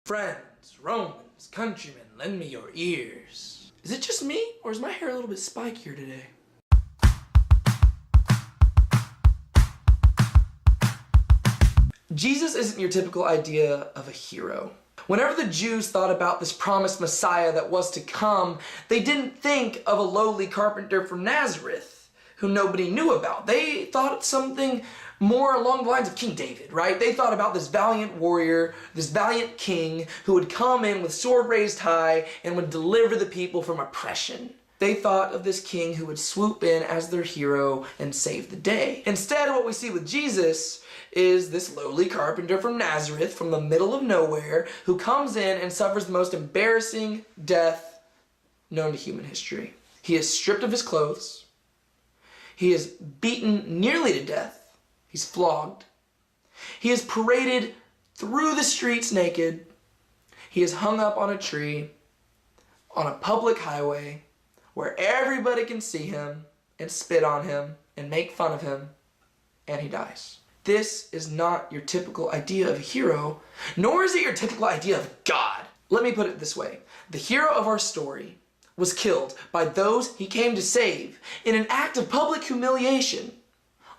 Friends, Romans, countrymen, lend me your ears. Is it just me, or is my hair a little bit spikier today? Jesus isn't your typical idea of a hero. Whenever the Jews thought about this promised Messiah that was to come, they didn't think of a lowly carpenter from Nazareth who nobody knew about. They thought of something more along the lines of King David, right? They thought about this valiant warrior, this valiant king who would come in with sword raised high and would deliver the people from oppression. They thought of this king who would swoop in as their hero and save the day. Instead, what we see with Jesus is this lowly carpenter from Nazareth, from the middle of nowhere, who comes in and suffers the most embarrassing death known to human history. He is stripped of his clothes. He is beaten nearly to death. He's flogged. He is paraded through the streets naked. He is hung up on a tree on a public highway where everybody can see him and spit on him and make fun of him, and he dies. This is not your typical idea of a hero, nor is it your typical idea of God. Let me put it this way. The hero of our story was killed by those he came to save in an act of public humiliation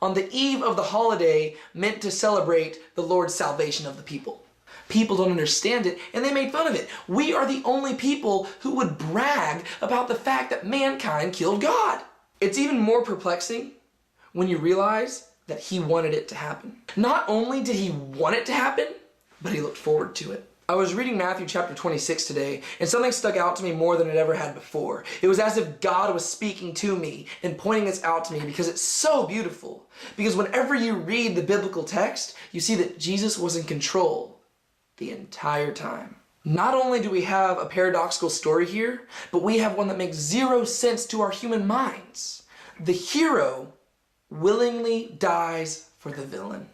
on the eve of the holiday meant to celebrate the Lord's salvation of the people. People don't understand it, and they made fun of it. We are the only people who would brag about the fact that mankind killed God. It's even more perplexing when you realize that he wanted it to happen. Not only did he want it to happen, but he looked forward to it. I was reading Matthew chapter 26 today, and something stuck out to me more than it ever had before. It was as if God was speaking to me and pointing this out to me because it's so beautiful. Because whenever you read the biblical text, you see that Jesus was in control the entire time. Not only do we have a paradoxical story here, but we have one that makes zero sense to our human minds. The hero willingly dies for the villain.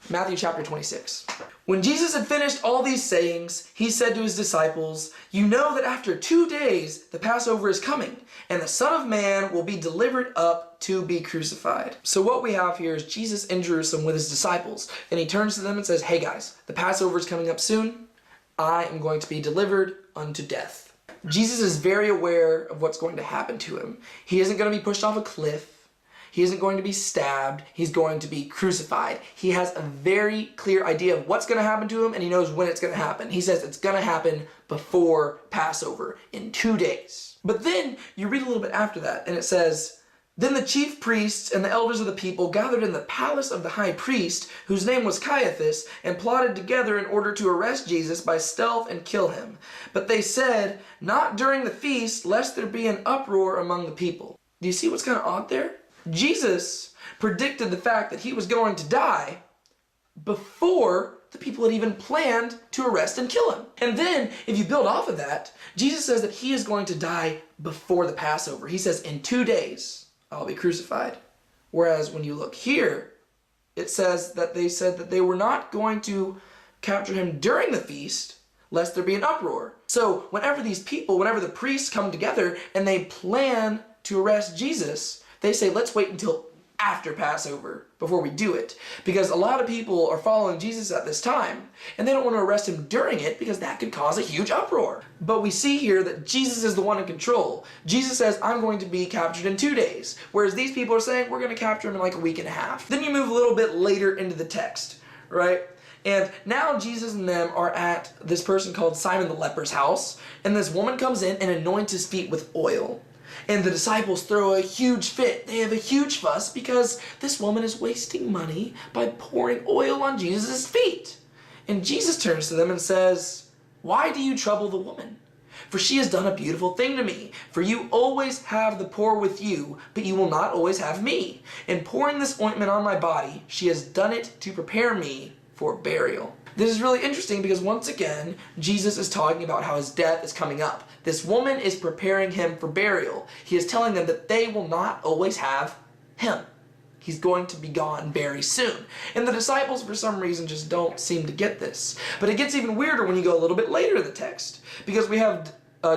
Matthew chapter 26. When Jesus had finished all these sayings, he said to his disciples, "You know that after 2 days the Passover is coming, and the Son of Man will be delivered up to be crucified." So what we have here is Jesus in Jerusalem with his disciples, and he turns to them and says, "Hey guys, the Passover is coming up soon. I am going to be delivered unto death." Jesus is very aware of what's going to happen to him. He isn't going to be pushed off a cliff. He isn't going to be stabbed. He's going to be crucified. He has a very clear idea of what's going to happen to him, and he knows when it's going to happen. He says it's going to happen before Passover in 2 days. But then you read a little bit after that, and it says, "Then the chief priests and the elders of the people gathered in the palace of the high priest, whose name was Caiaphas, and plotted together in order to arrest Jesus by stealth and kill him. But they said, 'Not during the feast, lest there be an uproar among the people.'" Do you see what's kind of odd there? Jesus predicted the fact that he was going to die before the people had even planned to arrest and kill him. And then, if you build off of that, Jesus says that he is going to die before the Passover. He says, "In 2 days, I'll be crucified." Whereas when you look here, it says that they said that they were not going to capture him during the feast, lest there be an uproar. So whenever the priests come together and they plan to arrest Jesus, they say, let's wait until after Passover before we do it. Because a lot of people are following Jesus at this time, and they don't want to arrest him during it because that could cause a huge uproar. But we see here that Jesus is the one in control. Jesus says, "I'm going to be captured in 2 days." Whereas these people are saying, we're going to capture him in like a week and a half. Then you move a little bit later into the text, right? And now Jesus and them are at this person called Simon the leper's house, and this woman comes in and anoints his feet with oil. And the disciples throw a huge fit. They have a huge fuss because this woman is wasting money by pouring oil on Jesus' feet. And Jesus turns to them and says, "Why do you trouble the woman? For she has done a beautiful thing to me. For you always have the poor with you, but you will not always have me. In pouring this ointment on my body, she has done it to prepare me for burial." This is really interesting because once again, Jesus is talking about how his death is coming up. This woman is preparing him for burial. He is telling them that they will not always have him. He's going to be gone very soon. And the disciples, for some reason, just don't seem to get this. But it gets even weirder when you go a little bit later in the text, because we have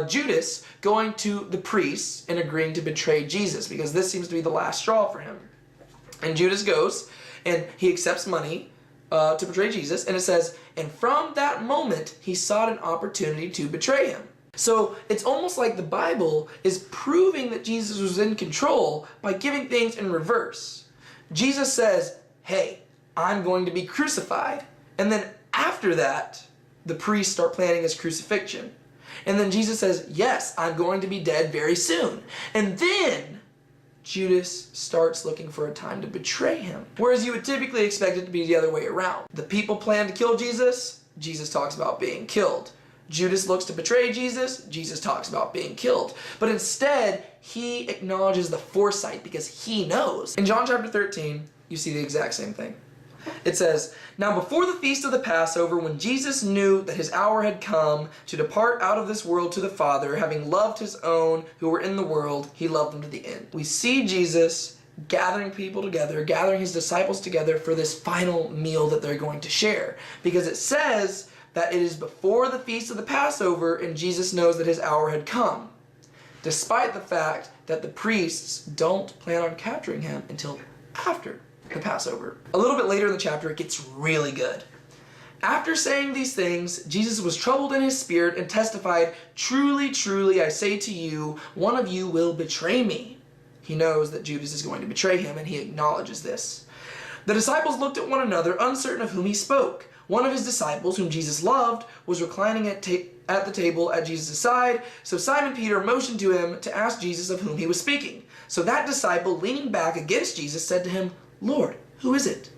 Judas going to the priests and agreeing to betray Jesus, because this seems to be the last straw for him. And Judas goes, and he accepts money to betray Jesus, and it says, and from that moment, he sought an opportunity to betray him. So it's almost like the Bible is proving that Jesus was in control by giving things in reverse. Jesus says, hey, I'm going to be crucified. And then after that, the priests start planning his crucifixion. And then Jesus says, yes, I'm going to be dead very soon. And then Judas starts looking for a time to betray him. Whereas you would typically expect it to be the other way around. The people plan to kill Jesus, Jesus talks about being killed. Judas looks to betray Jesus, Jesus talks about being killed. But instead, he acknowledges the foresight because he knows. In John chapter 13, you see the exact same thing. It says, now before the feast of the Passover, when Jesus knew that his hour had come to depart out of this world to the Father, having loved his own who were in the world, he loved them to the end. We see Jesus gathering people together, gathering his disciples together for this final meal that they're going to share. Because it says that it is before the feast of the Passover and Jesus knows that his hour had come, despite the fact that the priests don't plan on capturing him until after the Passover. A little bit later in the chapter, it gets really good. After saying these things, Jesus was troubled in his spirit and testified, truly, truly, I say to you, one of you will betray me. He knows that Judas is going to betray him, and he acknowledges this. The disciples looked at one another, uncertain of whom he spoke. One of his disciples, whom Jesus loved, was reclining at the table at Jesus' side, so Simon Peter motioned to him to ask Jesus of whom he was speaking. So that disciple, leaning back against Jesus, said to him, Lord, who is it?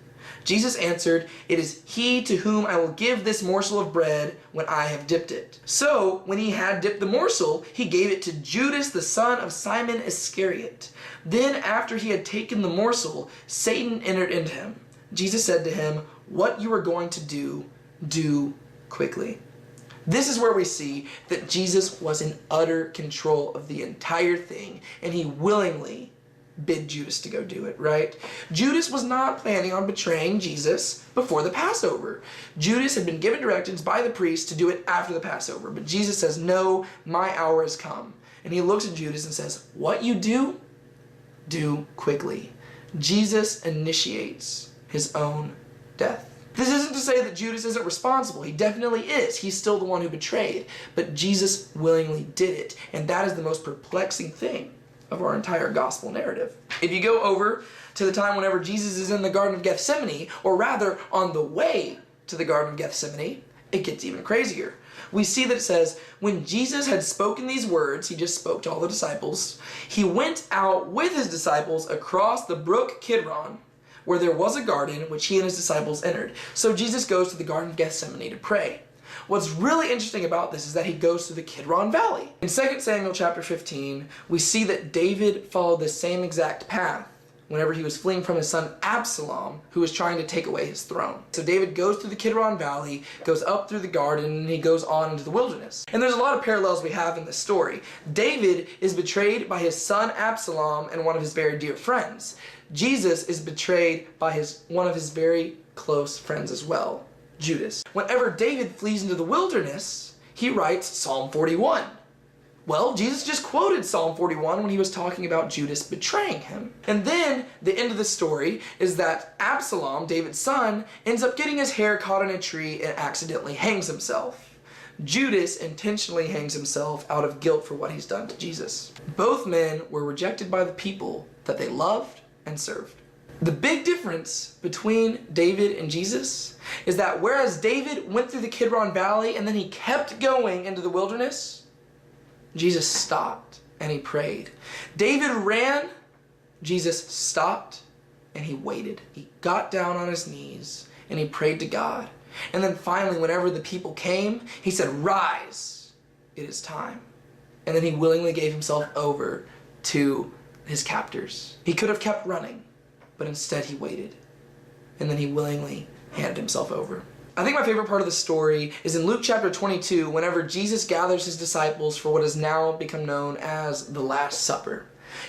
Jesus answered, it is he to whom I will give this morsel of bread when I have dipped it. So, when he had dipped the morsel, he gave it to Judas, the son of Simon Iscariot. Then, after he had taken the morsel, Satan entered into him. Jesus said to him, what you are going to do, do quickly. This is where we see that Jesus was in utter control of the entire thing, and he willingly bid Judas to go do it, right? Judas was not planning on betraying Jesus before the Passover. Judas had been given directions by the priest to do it after the Passover, but Jesus says, no, my hour has come. And he looks at Judas and says, what you do, do quickly. Jesus initiates his own death. This isn't to say that Judas isn't responsible. He definitely is. He's still the one who betrayed, but Jesus willingly did it, and that is the most perplexing thing of our entire gospel narrative. If you go over to the time whenever Jesus is in the Garden of Gethsemane, or rather on the way to the Garden of Gethsemane, it gets even crazier. We see that it says, when Jesus had spoken these words, he just spoke to all the disciples, he went out with his disciples across the brook Kidron, where there was a garden which he and his disciples entered. So Jesus goes to the Garden of Gethsemane to pray. What's really interesting about this is that he goes through the Kidron Valley. In 2 Samuel chapter 15, we see that David followed the same exact path whenever he was fleeing from his son Absalom, who was trying to take away his throne. So David goes through the Kidron Valley, goes up through the garden, and he goes on into the wilderness. And there's a lot of parallels we have in this story. David is betrayed by his son Absalom and one of his very dear friends. Jesus is betrayed by one of his very close friends as well, Judas. Whenever David flees into the wilderness, he writes Psalm 41. Well, Jesus just quoted Psalm 41 when he was talking about Judas betraying him. And then the end of the story is that Absalom, David's son, ends up getting his hair caught in a tree and accidentally hangs himself. Judas intentionally hangs himself out of guilt for what he's done to Jesus. Both men were rejected by the people that they loved and served. The big difference between David and Jesus is that whereas David went through the Kidron Valley and then he kept going into the wilderness, Jesus stopped and he prayed. David ran, Jesus stopped and he waited. He got down on his knees and he prayed to God. And then finally, whenever the people came, he said, rise, it is time. And then he willingly gave himself over to his captors. He could have kept running, but instead he waited. And then he willingly handed himself over. I think my favorite part of the story is in Luke chapter 22, whenever Jesus gathers his disciples for what has now become known as the Last Supper.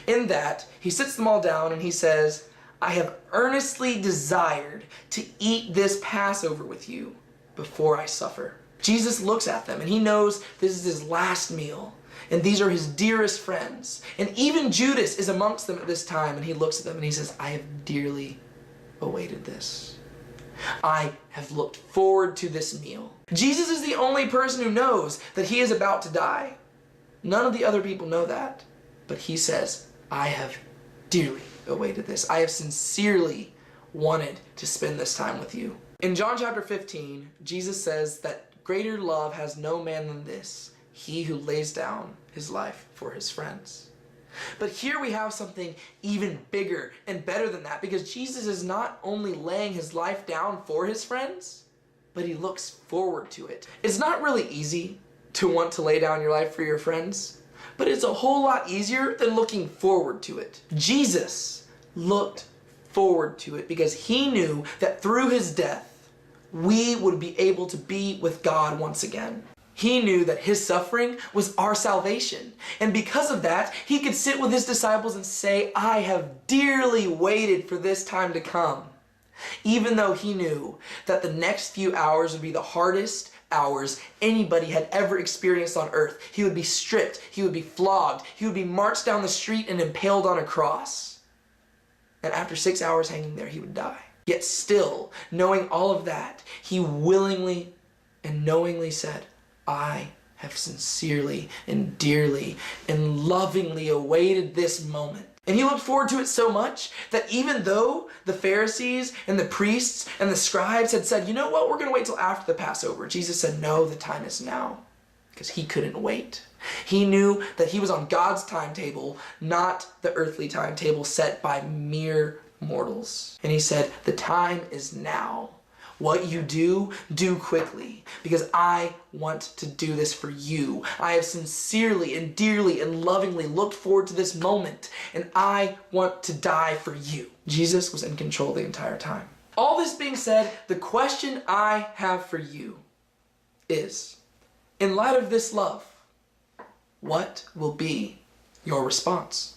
In that, he sits them all down and he says, I have earnestly desired to eat this Passover with you before I suffer. Jesus looks at them and he knows this is his last meal. And these are his dearest friends. And even Judas is amongst them at this time, and he looks at them and he says, I have dearly awaited this. I have looked forward to this meal. Jesus is the only person who knows that he is about to die. None of the other people know that. But he says, I have dearly awaited this. I have sincerely wanted to spend this time with you. In John chapter 15, Jesus says that greater love has no man than this, he who lays down his life for his friends. But here we have something even bigger and better than that, because Jesus is not only laying his life down for his friends, but he looks forward to it. It's not really easy to want to lay down your life for your friends, but it's a whole lot easier than looking forward to it. Jesus looked forward to it because he knew that through his death, we would be able to be with God once again. He knew that his suffering was our salvation. And because of that, he could sit with his disciples and say, I have dearly waited for this time to come. Even though he knew that the next few hours would be the hardest hours anybody had ever experienced on earth. He would be stripped, he would be flogged, he would be marched down the street and impaled on a cross. And after 6 hours hanging there, he would die. Yet still, knowing all of that, he willingly and knowingly said, I have sincerely and dearly and lovingly awaited this moment. And he looked forward to it so much that even though the Pharisees and the priests and the scribes had said, you know what, we're going to wait till after the Passover, Jesus said, no, the time is now. Because he couldn't wait. He knew that he was on God's timetable, not the earthly timetable set by mere mortals. And he said, the time is now. What you do, do quickly, because I want to do this for you. I have sincerely and dearly and lovingly looked forward to this moment, and I want to die for you. Jesus was in control the entire time. All this being said, the question I have for you is, in light of this love, what will be your response?